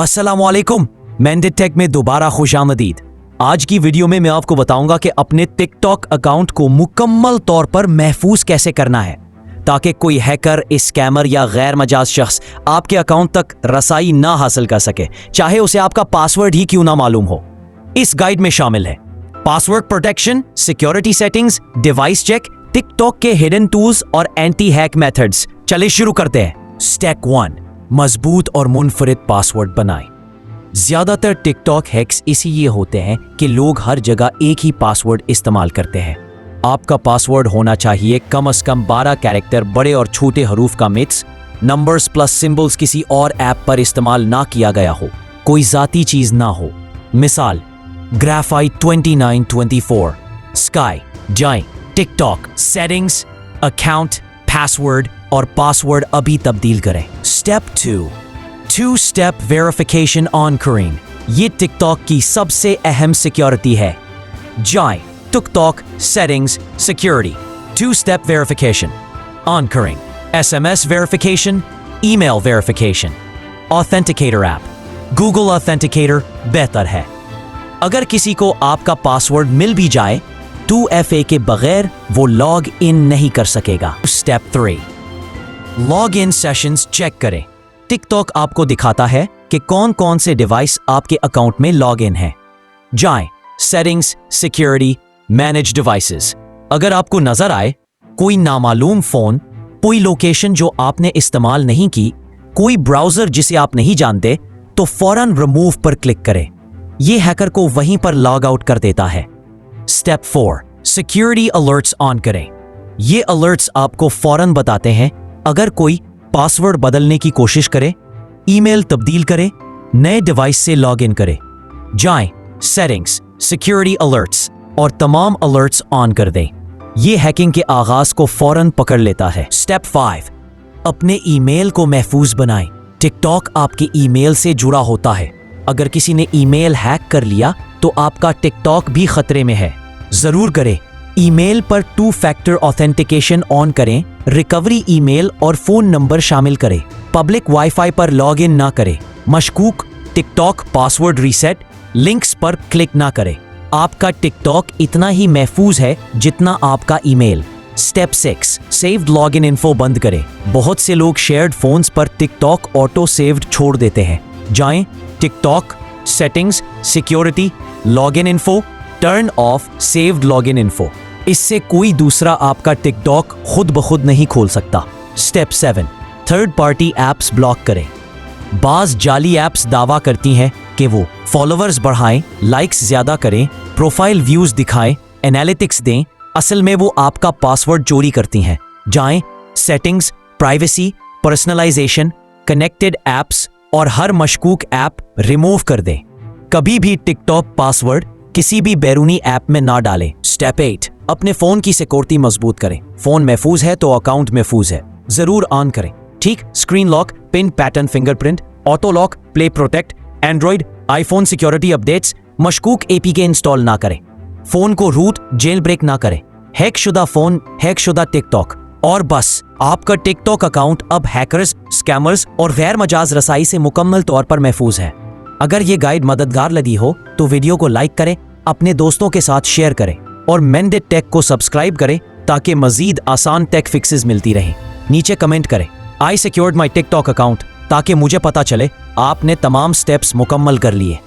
अस्सलाम वालेकुम, मेंडिट टेक में दोबारा खुशामदीद। आज की वीडियो में मैं आपको बताऊंगा कि अपने टिकटॉक अकाउंट को मुकम्मल तौर पर महफूज कैसे करना है ताकि कोई हैकर, स्कैमर या गैर मजाज शख्स आपके अकाउंट तक रसाई ना हासिल कर सके, चाहे उसे आपका पासवर्ड ही क्यों ना मालूम हो। इस गाइड में शामिल है password protection, security settings, device check, TikTok के हिडन टूल्स और एंटी हैक मेथड्स। चलिए शुरू करते हैं। स्टेप 1, मजबूत और मुनफरिद पासवर्ड बनाएं। ज्यादातर टिकटॉक हैक्स इसीलिए होते हैं कि लोग हर जगह एक ही पासवर्ड इस्तेमाल करते हैं। आपका पासवर्ड होना चाहिए कम से कम 12 कैरेक्टर, बड़े और छोटे हरूफ का मिक्स, नंबर्स प्लस सिंबल्स किसी और ऐप पर इस्तेमाल ना किया गया हो, कोई जाती चीज ना हो। मिसाल ग्राफाइट 2924 स्काई। जाएं टिकटॉक सेटिंग्स, अकाउंट, पासवर्ड और पासवर्ड अभी तब्दील करें। स्टेप 2 स्टेप वेरिफिकेशन ऑन करें। ये टिकटॉक की सबसे अहम सिक्योरिटी है। जाएं TikTok settings, security, 2 step verification on करें। SMS verification, email verification, authenticator app, Google authenticator बेहतर है। अगर किसी को आपका पासवर्ड मिल भी जाए 2FA के बगैर वो लॉग इन नहीं कर सकेगा। Step 3 log in sessions check करें। टिकटॉक आपको दिखाता है कि कौन कौन से डिवाइस आपके अकाउंट में लॉग इन है। जाएं सेटिंग्स, सिक्योरिटी, मैनेज डिवाइसेस। अगर आपको नजर आए कोई नामालूम फोन, कोई लोकेशन जो आपने इस्तेमाल नहीं की, कोई ब्राउजर जिसे आप नहीं जानते, तो फौरन रिमूव पर क्लिक करें। यह हैकर को वहीं पर लॉग आउट कर देता है। स्टेप 4 सिक्योरिटी अलर्ट्स ऑन करें। ये अलर्ट्स आपको फौरन बताते हैं अगर कोई पासवर्ड बदलने की कोशिश करे, ईमेल तब्दील करे, नए डिवाइस से लॉग इन करे। जाएं सेटिंग्स, सिक्योरिटी अलर्ट्स और तमाम अलर्ट्स ऑन कर दें। ये हैकिंग के आगाज को फौरन पकड़ लेता है। स्टेप 5 अपने ईमेल को महफूज बनाएं। टिकटॉक आपके ईमेल से जुड़ा होता है। अगर किसी ने ईमेल हैक कर लिया तो आपका टिकटॉक भी खतरे में है। जरूर करें ईमेल पर 2 फैक्टर ऑथेंटिकेशन ऑन करें, रिकवरी ईमेल और फोन नंबर शामिल करें। पब्लिक वाईफाई पर लॉग इन ना करें। मशकूक टिकटॉक पासवर्ड रीसेट लिंक्स पर क्लिक ना करें। आपका टिकटॉक इतना ही महफूज है जितना आपका email. Step 6 saved log in info बंद करें। बहुत से लोग शेयर्ड फोन्स पर टिकटॉक ऑटो सेव्ड छोड़ देते हैं। जाएं TikTok settings, security, log in info, turn off saved log in info. इससे कोई दूसरा आपका टिकटॉक खुद ब खुद नहीं खोल सकता। Step 7 third party apps block करें। बाज जाली एप्स दावा करती हैं कि वो फॉलोअर्स बढ़ाएं, लाइक्स ज्यादा करें, प्रोफाइल व्यूज दिखाएं, एनालिटिक्स दें। असल में वो आपका पासवर्ड चोरी करती हैं। जाएं settings, privacy, personalisation, connected apps और हर मशकूक ऐप रिमूव कर दें। कभी भी टिकटॉक पासवर्ड किसी भी बैरूनी ऐप में ना डालें। स्टेप 8 अपने फोन की सिक्योरिटी मजबूत करें। फोन महफूज है तो अकाउंट महफूज है, जरूर ऑन करें। ठीक, screen lock, pin pattern fingerprint, auto lock, Play Protect, Android, iPhone security updates, मशकूक APK इंस्टॉल ना करें। फोन को रूट, जेल ब्रेक ना करें। हैक शुदा फोन, हैक शुदा टिकटॉक। और बस आपका टिकटॉक अकाउंट अब हैकर्स, स्कैमर्स और गैर मजाज रसाई से मुकम्मल तौर पर महफूज है। अगर ये गाइड मददगार लगी हो तो वीडियो को लाइक करें, अपने दोस्तों के साथ शेयर करें और मेंडिट टेक को सब्सक्राइब करें ताकि मजीद आसान टेक फिक्सेस मिलती रहें। नीचे कमेंट करें आई सिक्योर्ड माई टिकटॉक अकाउंट ताकि मुझे पता चले आपने तमाम स्टेप्स मुकम्मल कर लिए।